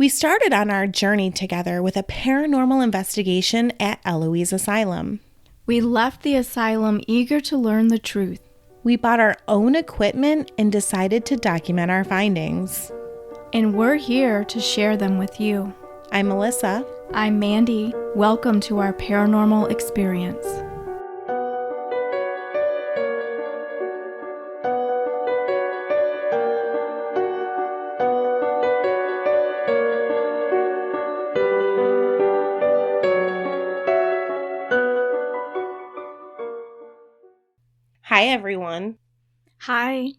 We started on our journey together with a paranormal investigation at Eloise Asylum. We left the asylum eager to learn the truth. We bought our own equipment and decided to document our findings. And we're here to share them with you. I'm Melissa. I'm Mandy. Welcome to our paranormal experience. Hi, everyone. Hi.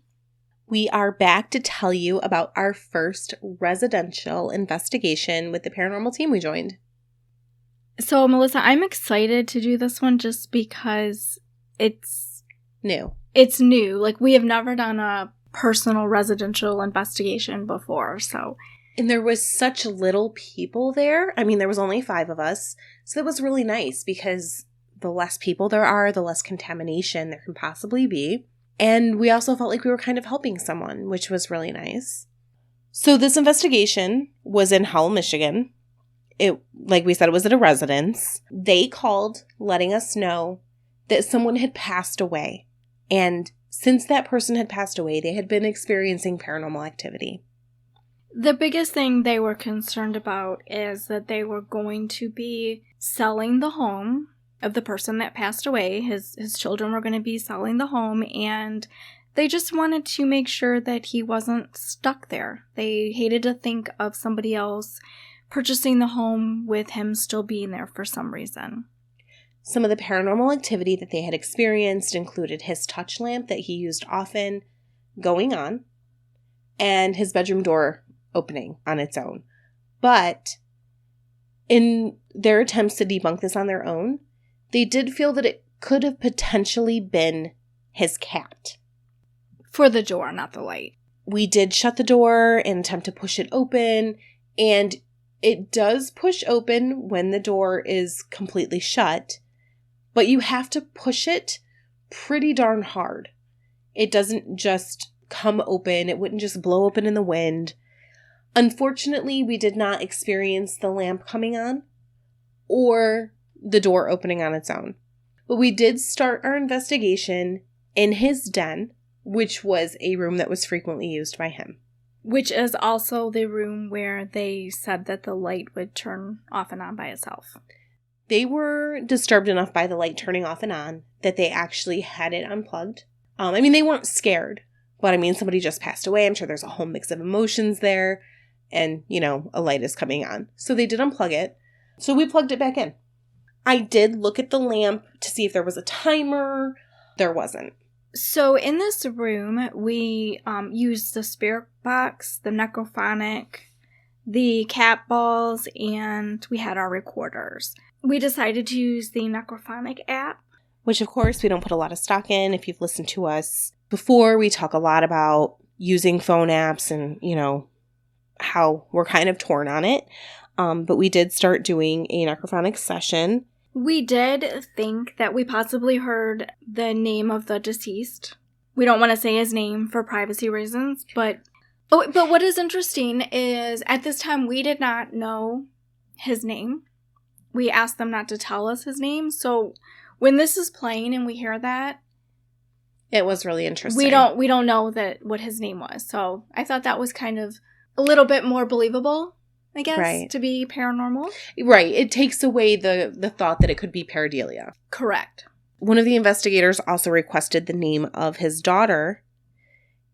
We are back to tell you about our first residential investigation with the paranormal team we joined. So, Melissa, I'm excited to do this one just because it's New. It's new. Like, we have never done a personal residential investigation before, so. And there was such little people there. I mean, there was only 5 of us. So that was really nice because the less people there are, the less contamination there can possibly be. And we also felt like we were kind of helping someone, which was really nice. So this investigation was in Howell, Michigan. Like we said, it was at a residence. They called letting us know that someone had passed away. And since that person had passed away, they had been experiencing paranormal activity. The biggest thing they were concerned about is that they were going to be selling the home of the person that passed away. His children were going to be selling the home, and they just wanted to make sure that he wasn't stuck there. They hated to think of somebody else purchasing the home with him still being there for some reason. Some of the paranormal activity that they had experienced included his touch lamp that he used often going on, and his bedroom door opening on its own. But in their attempts to debunk this on their own, they did feel that it could have potentially been his cat. For the door, not the light. We did shut the door and attempt to push it open, and it does push open when the door is completely shut, but you have to push it pretty darn hard. It doesn't just come open. It wouldn't just blow open in the wind. Unfortunately, we did not experience the lamp coming on or the door opening on its own. But we did start our investigation in his den, which was a room that was frequently used by him. Which is also the room where they said that the light would turn off and on by itself. They were disturbed enough by the light turning off and on that they actually had it unplugged. They weren't scared, but somebody just passed away. I'm sure there's a whole mix of emotions there, and, a light is coming on. So they did unplug it. So we plugged it back in. I did look at the lamp to see if there was a timer. There wasn't. So in this room, we used the spirit box, the necrophonic, the cat balls, and we had our recorders. We decided to use the necrophonic app. Which, of course, we don't put a lot of stock in. If you've listened to us before, we talk a lot about using phone apps and, how we're kind of torn on it. But we did start doing a necrophonic session. We did think that we possibly heard the name of the deceased. We don't want to say his name for privacy reasons, but what is interesting is at this time we did not know his name. We asked them not to tell us his name, so when this is playing and we hear that, it was really interesting. We don't know what his name was, so I thought that was kind of a little bit more believable, I guess, right, to be paranormal. Right. It takes away the thought that it could be pareidolia. Correct. One of the investigators also requested the name of his daughter,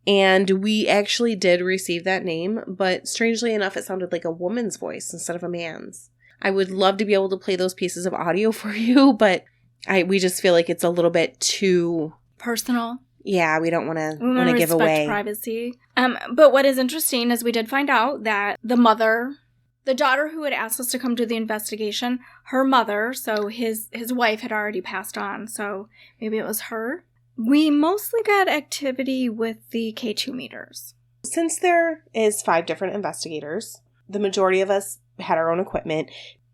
and we actually did receive that name, but strangely enough, it sounded like a woman's voice instead of a man's. I would love to be able to play those pieces of audio for you, but we just feel like it's a little bit too personal. Yeah, we don't want to give away privacy. But what is interesting is we did find out that the daughter who had asked us to come do the investigation, her mother, so his wife had already passed on, so maybe it was her. We mostly got activity with the K2 meters. Since there is 5 different investigators, the majority of us had our own equipment.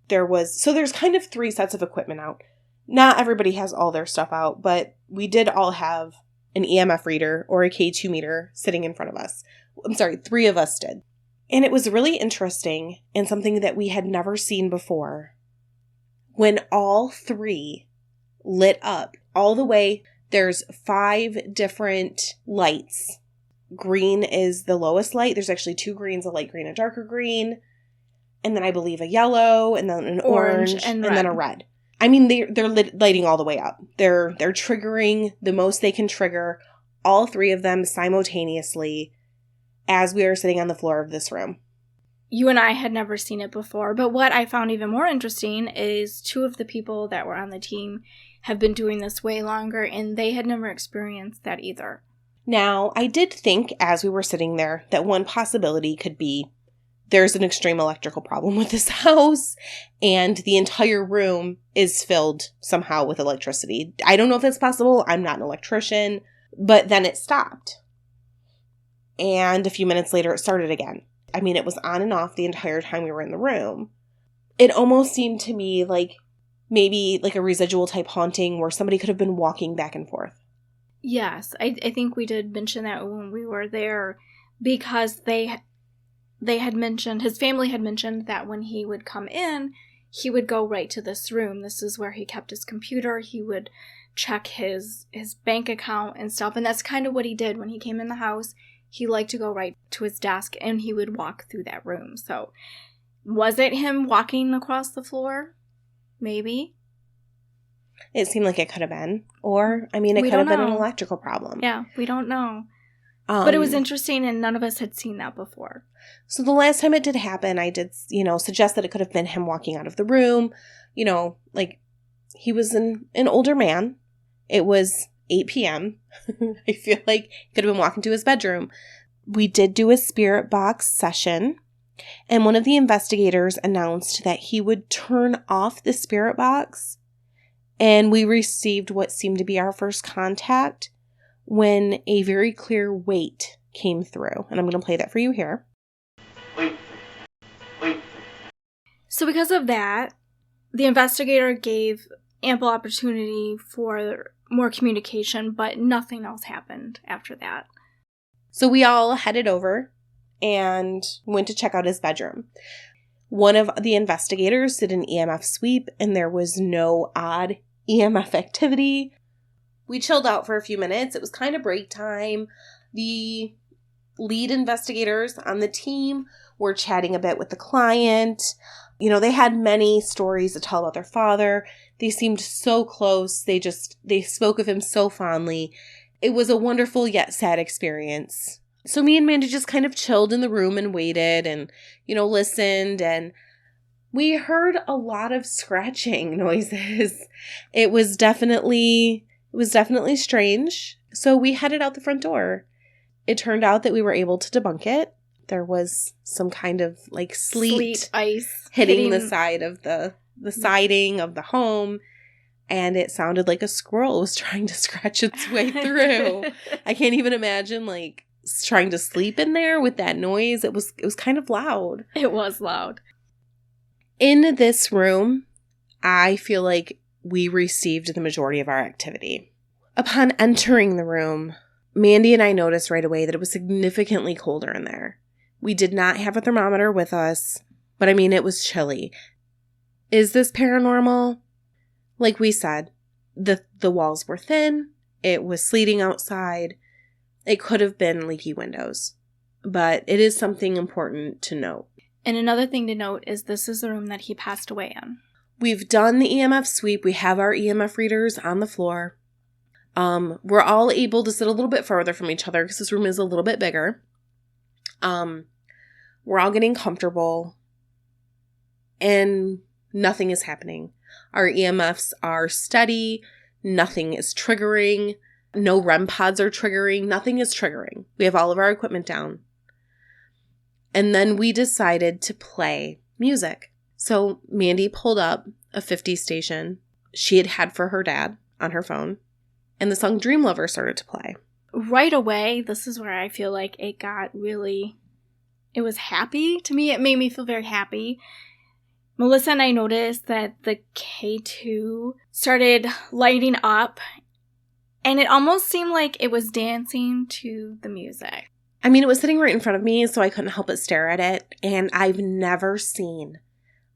There's kind of 3 sets of equipment out. Not everybody has all their stuff out, but we did all have an EMF reader or a K2 meter sitting in front of us. I'm sorry, 3 of us did. And it was really interesting and something that we had never seen before. When all 3 lit up all the way, there's 5 different lights. Green is the lowest light. There's actually 2 greens, a light green, a darker green. And then I believe a yellow, and then an orange and then a red. I mean, they're lighting all the way up. They're triggering the most they can trigger, all 3 of them simultaneously, as we are sitting on the floor of this room. You and I had never seen it before, but what I found even more interesting is 2 of the people that were on the team have been doing this way longer, and they had never experienced that either. Now, I did think as we were sitting there that one possibility could be there's an extreme electrical problem with this house, and the entire room is filled somehow with electricity. I don't know if that's possible. I'm not an electrician, but then it stopped. And a few minutes later, it started again. I mean, it was on and off the entire time we were in the room. It almost seemed to me like maybe like a residual type haunting where somebody could have been walking back and forth. Yes, I think we did mention that when we were there, because they had mentioned, his family had mentioned that when he would come in, he would go right to this room. This is where he kept his computer. He would check his bank account and stuff. And that's kind of what he did when he came in the house. He liked to go right to his desk, and he would walk through that room. So was it him walking across the floor? Maybe. It seemed like it could have been. Or, I mean, it could have been an electrical problem. Yeah, we don't know. But it was interesting, and none of us had seen that before. So the last time it did happen, I did, suggest that it could have been him walking out of the room. Like, he was an older man. It was 8 p.m. I feel like he could have been walking to his bedroom. We did do a spirit box session, and one of the investigators announced that he would turn off the spirit box, and we received what seemed to be our first contact when a very clear wait came through. And I'm going to play that for you here. Wait. So because of that, the investigator gave ample opportunity for more communication, but nothing else happened after that. So we all headed over and went to check out his bedroom. One of the investigators did an EMF sweep, and there was no odd EMF activity. We chilled out for a few minutes. It was kind of break time. The lead investigators on the team were chatting a bit with the client. They had many stories to tell about their father. They seemed so close. They spoke of him so fondly. It was a wonderful yet sad experience. So me and Mandy just kind of chilled in the room and waited and, listened, and we heard a lot of scratching noises. It was definitely strange. So we headed out the front door. It turned out that we were able to debunk it. There was some kind of like sleet ice hitting the side of the siding of the home, and it sounded like a squirrel was trying to scratch its way through. I can't even imagine like trying to sleep in there with that noise. It was kind of loud. It was loud. In this room, I feel like we received the majority of our activity. Upon entering the room, Mandy and I noticed right away that it was significantly colder in there. We did not have a thermometer with us, but it was chilly. Is this paranormal? Like we said, the walls were thin. It was sleeting outside. It could have been leaky windows, but it is something important to note. And another thing to note is this is the room that he passed away in. We've done the EMF sweep. We have our EMF readers on the floor. We're all able to sit a little bit further from each other because this room is a little bit bigger. We're all getting comfortable, and nothing is happening. Our EMFs are steady. Nothing is triggering. No REM pods are triggering. Nothing is triggering. We have all of our equipment down. And then we decided to play music. So Mandy pulled up a 50 station she had for her dad on her phone, and the song Dream Lover started to play. Right away, this is where I feel like it was happy to me. It made me feel very happy. Melissa and I noticed that the K2 started lighting up, and it almost seemed like it was dancing to the music. I mean, it was sitting right in front of me, so I couldn't help but stare at it. And I've never seen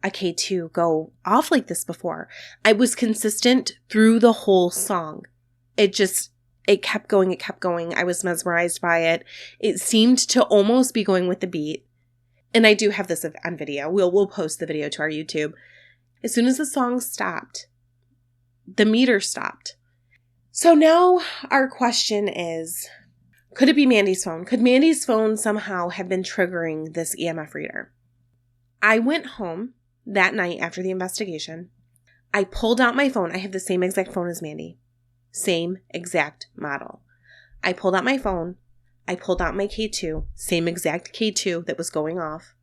a K2 go off like this before. I was consistent through the whole song. It kept going. It kept going. I was mesmerized by it. It seemed to almost be going with the beat. And I do have this on video. We'll post the video to our YouTube. As soon as the song stopped, the meter stopped. So now our question is, could it be Mandy's phone? Could Mandy's phone somehow have been triggering this EMF reader? I went home that night after the investigation. I pulled out my phone. I have the same exact phone as Mandy. Same exact model. I pulled out my phone. I pulled out my K2. Same exact K2 that was going off.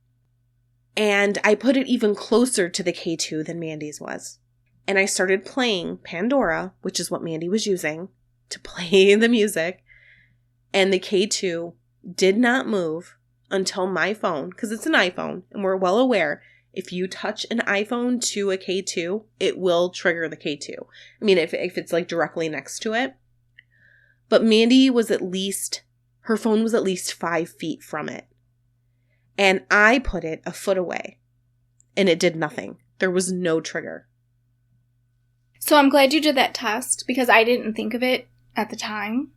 And I put it even closer to the K2 than Mandy's was. And I started playing Pandora, which is what Mandy was using to play the music. And the K2 did not move until my phone, because it's an iPhone, and we're well aware, if you touch an iPhone to a K2, it will trigger the K2. I mean, if it's like directly next to it. But Mandy was her phone was at least 5 feet from it. And I put it a foot away. And it did nothing. There was no trigger. So I'm glad you did that test, because I didn't think of it at the time.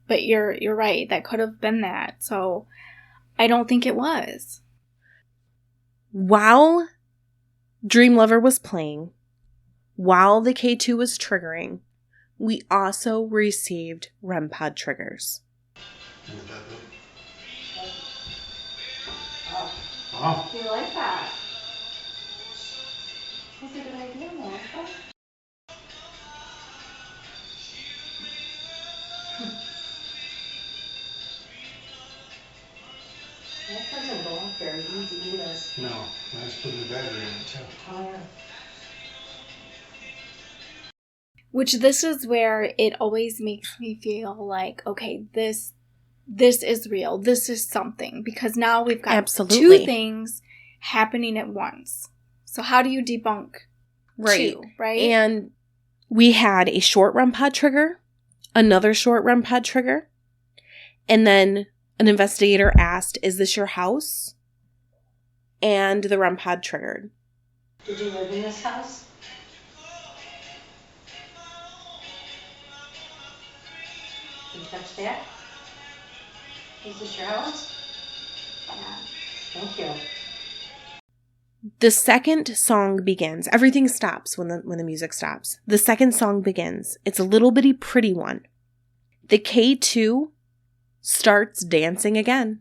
But you're right. That could have been that. So I don't think it was. While Dream Lover was playing, while the K2 was triggering, we also received REM pod triggers. Oh. Do you like that? That's a good idea, Melissa. That doesn't go up very easy either. No, I just put the battery in it too. Oh, yeah. Which this is where it always makes me feel like, okay, this is real. This is something. Because now we've got Absolutely. 2 things happening at once. So how do you debunk 2, right? And we had a short REM pod trigger, another short REM pod trigger, and then an investigator asked, "Is this your house?" And the REM pod triggered. Did you live in this house? Can you touch that? Is this your house? Yeah. Thank you. The second song begins. Everything stops when the music stops. The second song begins. It's a little bitty pretty one. The K2 starts dancing again.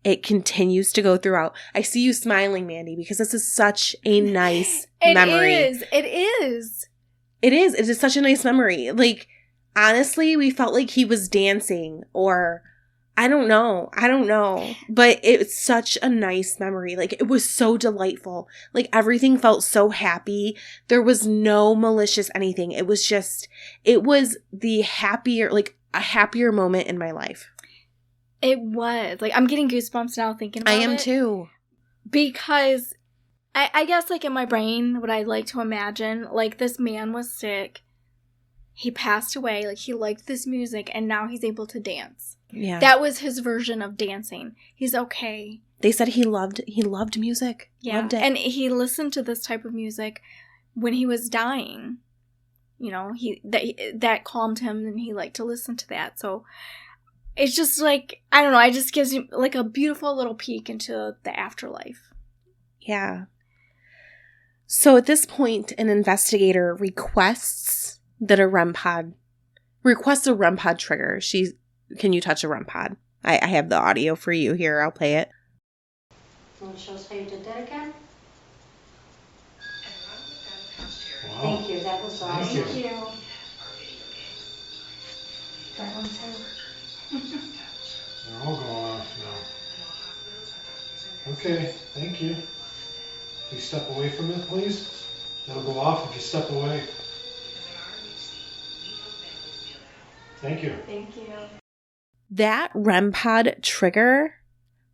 It continues to go throughout. I see you smiling, Mandy, because this is such a nice memory. It is. It is such a nice memory. Like, honestly, we felt like he was dancing, or I don't know, but it's such a nice memory. Like, it was so delightful. Like, everything felt so happy. There was no malicious anything. It was the happier, like, a happier moment in my life. It was. Like, I'm getting goosebumps now thinking about it. I am too. Because I guess, like, in my brain, what I like to imagine, like, this man was sick. He passed away. Like, he liked this music, and now he's able to dance. Yeah. That was his version of dancing. He's okay. They said he loved music. Yeah. Loved it. And he listened to this type of music when he was dying. You know, that calmed him, and he liked to listen to that. So it's just like, I don't know, it just gives you like a beautiful little peek into the afterlife. Yeah. So at this point, an investigator requests a REM pod trigger. Can you touch a REM pod? I have the audio for you here. I'll play it. You want to show us how you did that again? Wow. Thank you. That was awesome. Thank you. That one too. They're all going off now. Okay, thank you. Can you step away from it, please? That'll go off if you step away. Thank you. Thank you. That REM pod trigger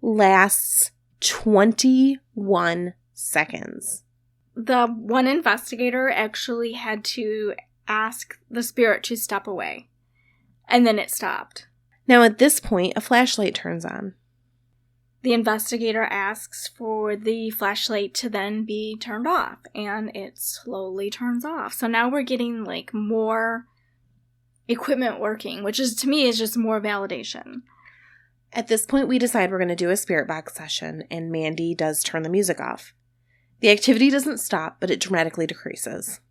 lasts 21 seconds. The one investigator actually had to ask the spirit to step away. And then it stopped. Now at this point, a flashlight turns on. The investigator asks for the flashlight to then be turned off, and it slowly turns off. So now we're getting like more equipment working, which is, to me, is just more validation. At this point, we decide we're going to do a spirit box session, and Mandy does turn the music off. The activity doesn't stop, but it dramatically decreases.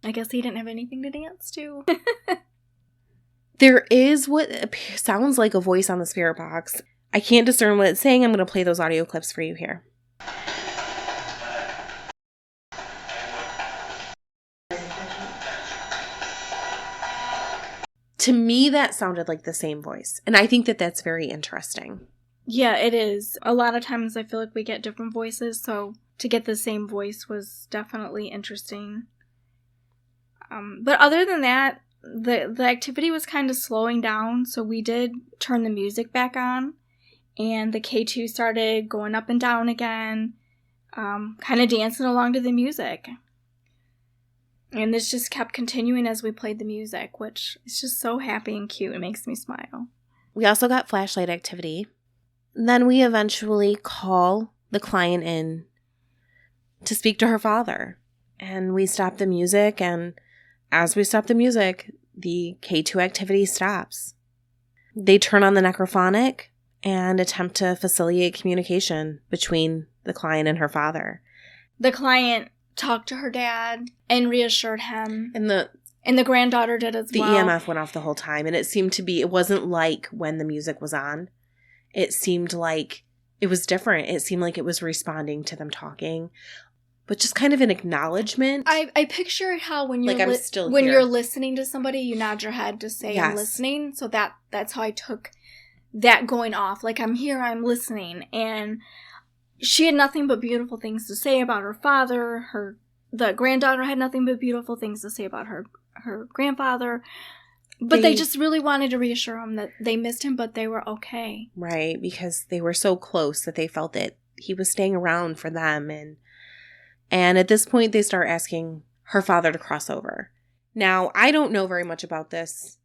I guess he didn't have anything to dance to. There is what sounds like a voice on the spirit box. I can't discern what it's saying. I'm going to play those audio clips for you here. To me, that sounded like the same voice. And I think that that's very interesting. Yeah, it is. A lot of times I feel like we get different voices, so to get the same voice was definitely interesting. But other than that, the activity was kind of slowing down, so we did turn the music back on, and the K2 started going up and down again, kind of dancing along to the music. And this just kept continuing as we played the music, which is just so happy and cute. It makes me smile. We also got flashlight activity. Then we eventually call the client in to speak to her father. And we stop the music, and as we stop the music, the K2 activity stops. They turn on the necrophonic and attempt to facilitate communication between the client and her father. The client talked to her dad and reassured him. And the granddaughter did as well. The EMF went off the whole time, and it wasn't like when the music was on. It seemed like it was different. It seemed like it was responding to them talking, but just kind of an acknowledgement. I picture how when you're you're listening to somebody, you nod your head to say, yes, I'm listening. So that's how I took that going off. Like, I'm here, I'm listening. And she had nothing but beautiful things to say about her father. The granddaughter had nothing but beautiful things to say about her grandfather. But they just really wanted to reassure him that they missed him, but they were okay. Right, because they were so close that they felt that he was staying around for them. And at this point, they start asking her father to cross over. Now, I don't know very much about this.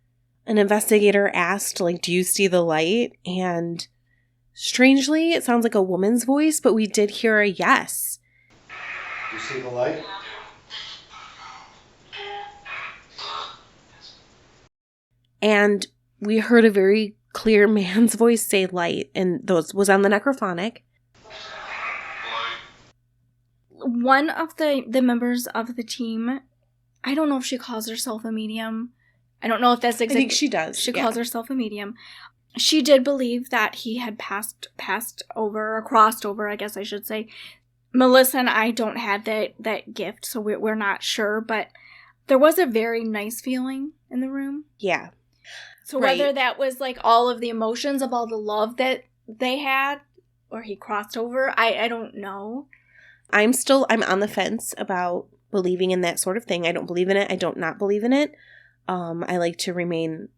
An investigator asked, do you see the light? And strangely, it sounds like a woman's voice, but we did hear a yes. Do you see the light? And we heard a very clear man's voice say light, and those was on the necrophonic. One of the members of the team, I don't know if she calls herself a medium. I don't know if that's exactly. I think she does. She calls herself a medium. She did believe that he had passed over, or crossed over, I guess I should say. Melissa and I don't have that gift, so we're not sure, but there was a very nice feeling in the room. Yeah. So whether that was all of the emotions of all the love that they had, or he crossed over, I don't know. I'm on the fence about believing in that sort of thing. I don't believe in it. I don't not believe in it. I like to remain,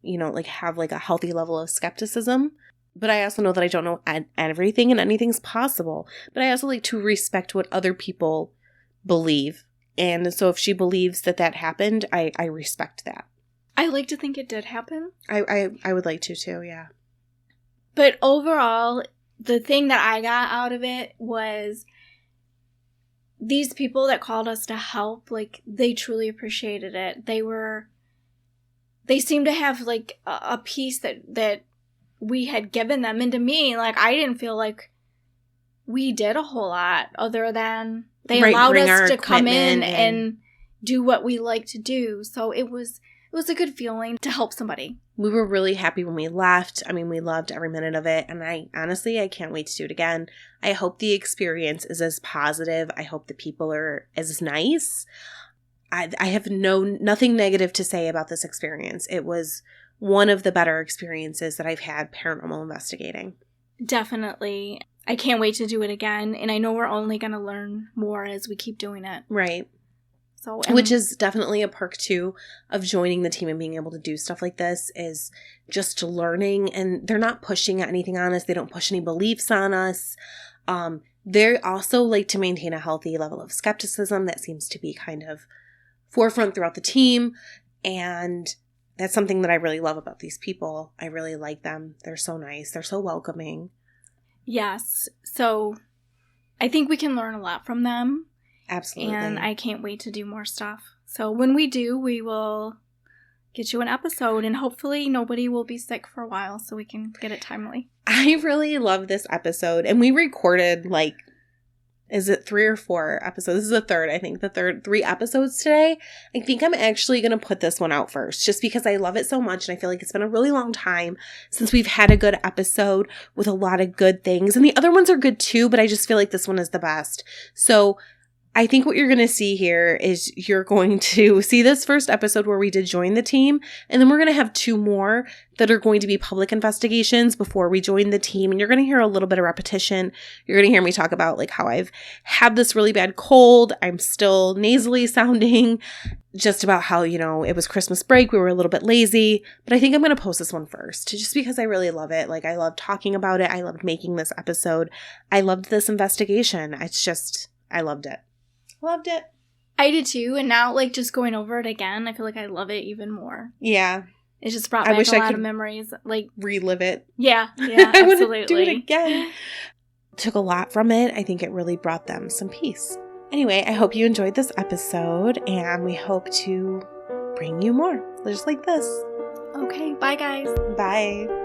have a healthy level of skepticism. But I also know that I don't know everything, and anything's possible. But I also like to respect what other people believe. And so if she believes that happened, I respect that. I like to think it did happen. I would like to too, yeah. But overall, the thing that I got out of it was these people that called us to help, they truly appreciated it. They seemed to have a piece that we had given them. And to me, I didn't feel like we did a whole lot other than they allowed us to come in and do what we like to do. So it was a good feeling to help somebody. We were really happy when we left. I mean, we loved every minute of it. And I can't wait to do it again. I hope the experience is as positive. I hope the people are as nice. I have nothing negative to say about this experience. It was one of the better experiences that I've had paranormal investigating. Definitely. I can't wait to do it again. And I know we're only going to learn more as we keep doing it. Right. Which is definitely a perk, too, of joining the team and being able to do stuff like this, is just learning. And they're not pushing anything on us. They don't push any beliefs on us. They also like to maintain a healthy level of skepticism that seems to be kind of forefront throughout the team. And that's something that I really love about these people. I really like them. They're so nice. They're so welcoming. Yes. So I think we can learn a lot from them. Absolutely. And I can't wait to do more stuff. So when we do, we will get you an episode, and hopefully nobody will be sick for a while so we can get it timely. I really love this episode. And we recorded is it 3 or 4 episodes? This is the third, I think. 3 episodes today. I think I'm actually going to put this one out first just because I love it so much. And I feel like it's been a really long time since we've had a good episode with a lot of good things. And the other ones are good too, but I just feel like this one is the best. So I think what you're going to see here is you're going to see this first episode where we did join the team, and then we're going to have 2 more that are going to be public investigations before we join the team, and you're going to hear a little bit of repetition. You're going to hear me talk about how I've had this really bad cold. I'm still nasally sounding, just about how, it was Christmas break. We were a little bit lazy, but I think I'm going to post this one first just because I really love it. I love talking about it. I loved making this episode. I loved this investigation. I loved it. Loved it. I did too, and now just going over it again, I feel like I love it even more. Yeah. It just brought back a lot of memories. Relive it. Yeah, absolutely. I want to do it again. Took a lot from it. I think it really brought them some peace. Anyway, I hope you enjoyed this episode, and we hope to bring you more just like this. Okay, bye guys. Bye.